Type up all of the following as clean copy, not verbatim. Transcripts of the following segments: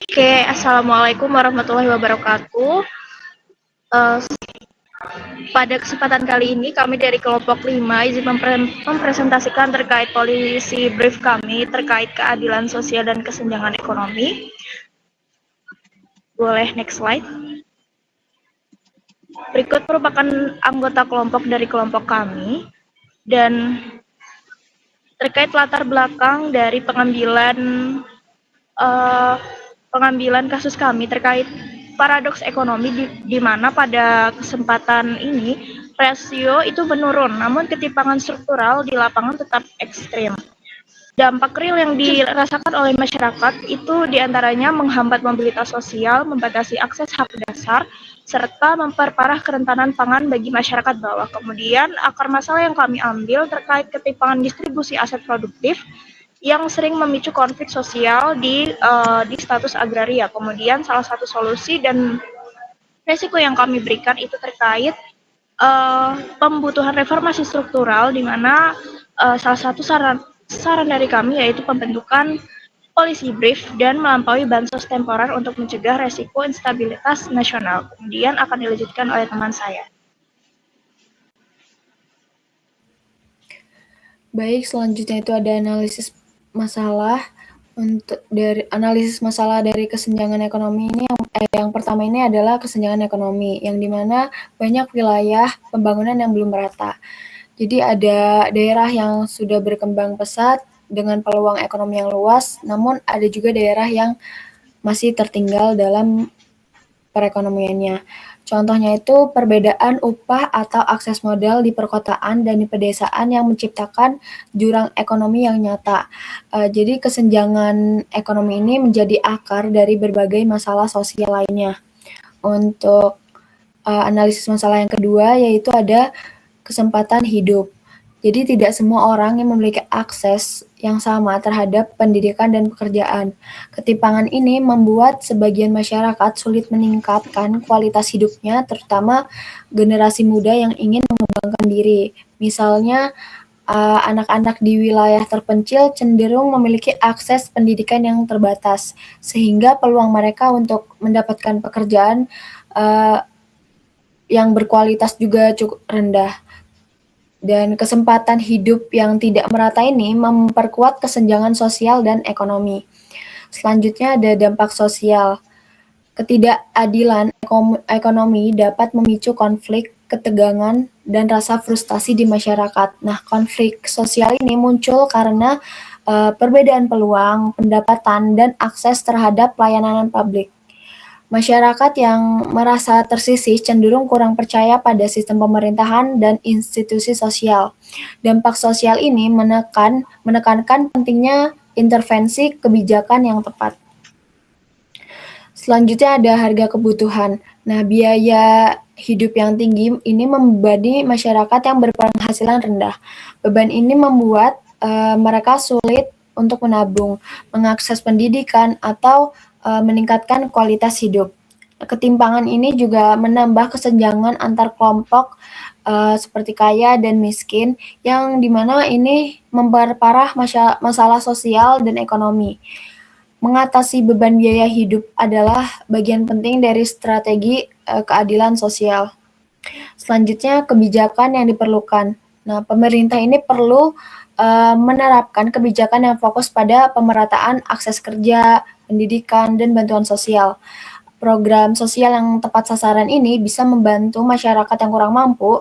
Oke, Assalamualaikum warahmatullahi wabarakatuh. Eh, Pada kesempatan kali ini kami dari kelompok 5 izin mempresentasikan terkait polisi brief kami terkait keadilan sosial dan kesenjangan ekonomi. Boleh next slide. Berikut merupakan anggota kelompok dari kelompok kami dan terkait latar belakang dari eh, pengambilan kasus kami terkait paradoks ekonomi di mana pada kesempatan ini rasio itu menurun, namun ketimpangan struktural di lapangan tetap ekstrim. Dampak real yang dirasakan oleh masyarakat itu diantaranya menghambat mobilitas sosial, membatasi akses hak dasar, serta memperparah kerentanan pangan bagi masyarakat bawah. Kemudian akar masalah yang kami ambil terkait ketimpangan distribusi aset produktif yang sering memicu konflik sosial di status agraria. Kemudian salah satu solusi dan resiko yang kami berikan itu terkait pembutuhan reformasi struktural, di mana salah satu saran dari kami yaitu pembentukan policy brief dan melampaui bansos temporer untuk mencegah resiko instabilitas nasional. Kemudian akan dilanjutkan oleh teman saya. Baik, selanjutnya itu ada analisis masalah. Untuk dari analisis masalah dari kesenjangan ekonomi ini yang pertama ini adalah kesenjangan ekonomi yang dimana banyak wilayah pembangunan yang belum merata. Jadi ada daerah yang sudah berkembang pesat dengan peluang ekonomi yang luas, namun ada juga daerah yang masih tertinggal dalam perekonomiannya. Contohnya itu perbedaan upah atau akses modal di perkotaan dan di pedesaan yang menciptakan jurang ekonomi yang nyata. Jadi kesenjangan ekonomi ini menjadi akar dari berbagai masalah sosial lainnya. Untuk analisis masalah yang kedua yaitu ada kesempatan hidup. Jadi tidak semua orang yang memiliki akses yang sama terhadap pendidikan dan pekerjaan. Ketimpangan ini membuat sebagian masyarakat sulit meningkatkan kualitas hidupnya, terutama generasi muda yang ingin mengembangkan diri. Misalnya, anak-anak di wilayah terpencil cenderung memiliki akses pendidikan yang terbatas, sehingga peluang mereka untuk mendapatkan pekerjaan yang berkualitas juga cukup rendah. Dan kesempatan hidup yang tidak merata ini memperkuat kesenjangan sosial dan ekonomi. Selanjutnya ada dampak sosial. Ketidakadilan ekonomi dapat memicu konflik, ketegangan, dan rasa frustasi di masyarakat. Nah, konflik sosial ini muncul karena perbedaan peluang, pendapatan, dan akses terhadap pelayanan publik. Masyarakat yang merasa tersisih cenderung kurang percaya pada sistem pemerintahan dan institusi sosial. Dampak sosial ini menekankan pentingnya intervensi kebijakan yang tepat. Selanjutnya ada harga kebutuhan. Nah, biaya hidup yang tinggi ini membebani masyarakat yang berpenghasilan rendah. Beban ini membuat mereka sulit untuk menabung, mengakses pendidikan, atau meningkatkan kualitas hidup. Ketimpangan ini juga menambah kesenjangan antar kelompok seperti kaya dan miskin, yang dimana ini memperparah masalah sosial dan ekonomi. Mengatasi beban biaya hidup adalah bagian penting dari strategi keadilan sosial. Selanjutnya, kebijakan yang diperlukan. Nah, pemerintah ini perlu menerapkan kebijakan yang fokus pada pemerataan akses kerja, pendidikan, dan bantuan sosial. Program sosial yang tepat sasaran ini bisa membantu masyarakat yang kurang mampu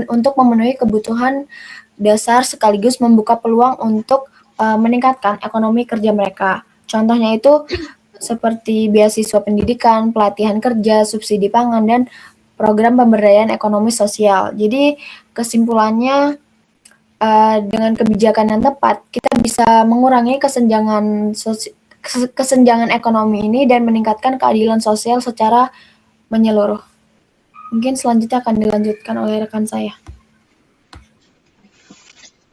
untuk memenuhi kebutuhan dasar sekaligus membuka peluang untuk meningkatkan ekonomi kerja mereka. Contohnya itu seperti beasiswa pendidikan, pelatihan kerja, subsidi pangan, dan program pemberdayaan ekonomi sosial. Jadi kesimpulannya dengan kebijakan yang tepat kita bisa mengurangi kesenjangan ekonomi ini dan meningkatkan keadilan sosial secara menyeluruh. Mungkin selanjutnya akan dilanjutkan oleh rekan saya.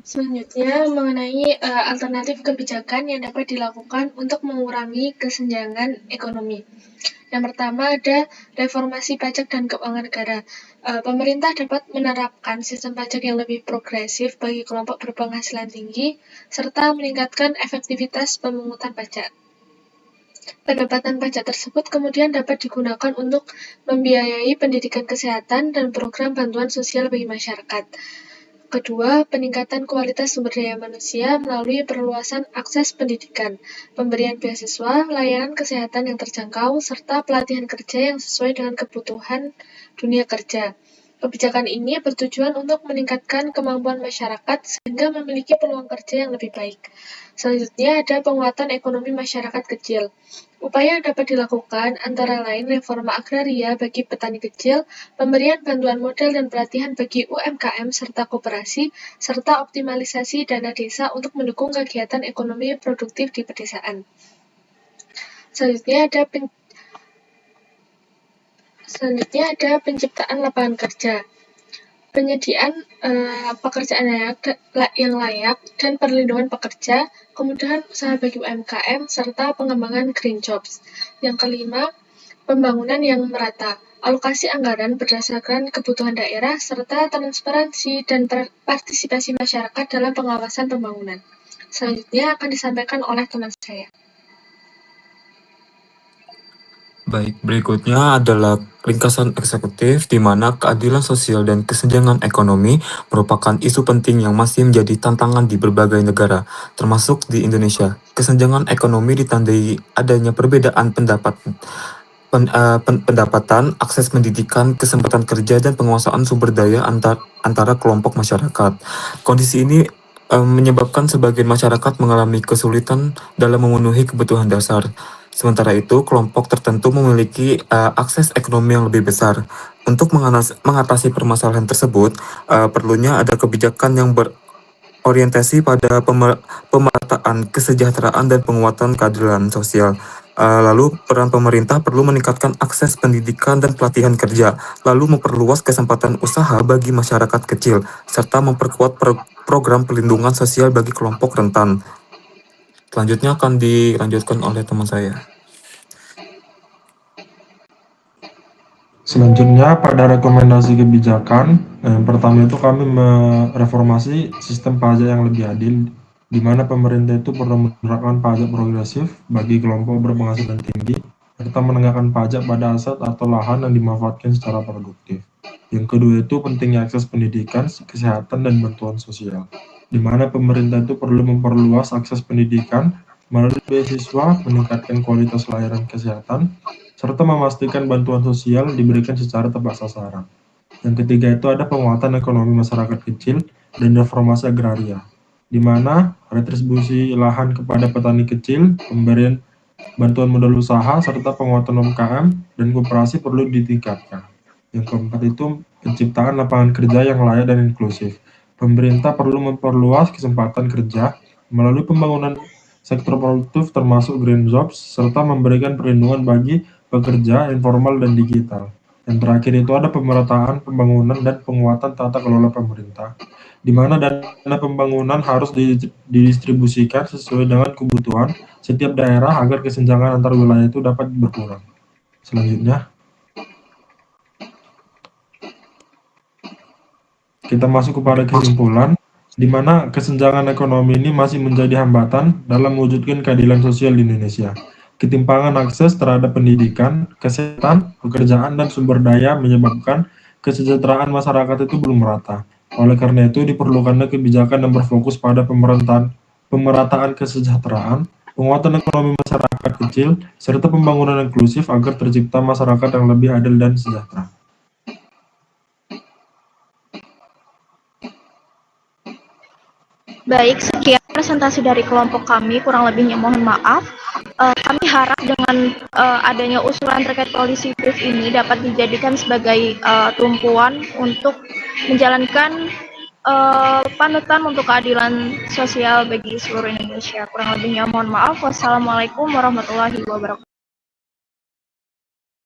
Selanjutnya mengenai alternatif kebijakan yang dapat dilakukan untuk mengurangi kesenjangan ekonomi. Yang pertama ada reformasi pajak dan keuangan negara. Pemerintah dapat menerapkan sistem pajak yang lebih progresif bagi kelompok berpenghasilan tinggi, serta meningkatkan efektivitas pemungutan pajak. Pendapatan pajak tersebut kemudian dapat digunakan untuk membiayai pendidikan kesehatan dan program bantuan sosial bagi masyarakat. Kedua, peningkatan kualitas sumber daya manusia melalui perluasan akses pendidikan, pemberian beasiswa, layanan kesehatan yang terjangkau, serta pelatihan kerja yang sesuai dengan kebutuhan dunia kerja. Kebijakan ini bertujuan untuk meningkatkan kemampuan masyarakat sehingga memiliki peluang kerja yang lebih baik. Selanjutnya ada penguatan ekonomi masyarakat kecil. Upaya yang dapat dilakukan antara lain reforma agraria bagi petani kecil, pemberian bantuan modal dan pelatihan bagi UMKM serta koperasi, serta optimalisasi dana desa untuk mendukung kegiatan ekonomi produktif di pedesaan. Selanjutnya ada penciptaan lapangan kerja. Penyediaan pekerjaan yang layak dan perlindungan pekerja, kemudahan usaha bagi UMKM, serta pengembangan green jobs. Yang kelima, pembangunan yang merata, alokasi anggaran berdasarkan kebutuhan daerah, serta transparansi dan partisipasi masyarakat dalam pengawasan pembangunan. Selanjutnya akan disampaikan oleh teman saya. Baik, berikutnya adalah ringkasan eksekutif di mana keadilan sosial dan kesenjangan ekonomi merupakan isu penting yang masih menjadi tantangan di berbagai negara, termasuk di Indonesia. Kesenjangan ekonomi ditandai adanya perbedaan pendapatan, akses pendidikan, kesempatan kerja, dan penguasaan sumber daya antara kelompok masyarakat. Kondisi ini menyebabkan sebagian masyarakat mengalami kesulitan dalam memenuhi kebutuhan dasar. Sementara itu, kelompok tertentu memiliki akses ekonomi yang lebih besar. Untuk mengatasi permasalahan tersebut, perlunya ada kebijakan yang berorientasi pada pemerataan kesejahteraan dan penguatan keadilan sosial. Lalu, peran pemerintah perlu meningkatkan akses pendidikan dan pelatihan kerja, lalu memperluas kesempatan usaha bagi masyarakat kecil, serta memperkuat program perlindungan sosial bagi kelompok rentan. Selanjutnya akan dilanjutkan oleh teman saya. Selanjutnya pada rekomendasi kebijakan, yang pertama itu kami mereformasi sistem pajak yang lebih adil, di mana pemerintah itu perlu menerapkan pajak progresif bagi kelompok berpenghasilan tinggi, serta menegakkan pajak pada aset atau lahan yang dimanfaatkan secara produktif. Yang kedua itu pentingnya akses pendidikan, kesehatan, dan bantuan sosial, di mana pemerintah itu perlu memperluas akses pendidikan melalui beasiswa, meningkatkan kualitas layanan kesehatan, serta memastikan bantuan sosial diberikan secara tepat sasaran. Yang ketiga itu ada penguatan ekonomi masyarakat kecil dan reformasi agraria, di mana retribusi lahan kepada petani kecil, pemberian bantuan modal usaha, serta penguatan UMKM dan koperasi perlu ditingkatkan. Yang keempat itu penciptaan lapangan kerja yang layak dan inklusif. Pemerintah perlu memperluas kesempatan kerja melalui pembangunan sektor produktif termasuk green jobs, serta memberikan perlindungan bagi pekerja informal dan digital. Yang terakhir itu ada pemerataan pembangunan dan penguatan tata kelola pemerintah, di mana dana pembangunan harus didistribusikan sesuai dengan kebutuhan setiap daerah agar kesenjangan antar wilayah itu dapat berkurang. Selanjutnya, kita masuk kepada kesimpulan, di mana kesenjangan ekonomi ini masih menjadi hambatan dalam mewujudkan keadilan sosial di Indonesia. Ketimpangan akses terhadap pendidikan, kesehatan, pekerjaan, dan sumber daya menyebabkan kesejahteraan masyarakat itu belum merata. Oleh karena itu, diperlukannya kebijakan yang berfokus pada pemerataan kesejahteraan, penguatan ekonomi masyarakat kecil, serta pembangunan inklusif agar tercipta masyarakat yang lebih adil dan sejahtera. Baik, sekian presentasi dari kelompok kami, kurang lebihnya mohon maaf. Kami harap dengan adanya usulan terkait polisi brief ini dapat dijadikan sebagai tumpuan untuk menjalankan panutan untuk keadilan sosial bagi seluruh Indonesia. Kurang lebihnya mohon maaf. Wassalamualaikum warahmatullahi wabarakatuh.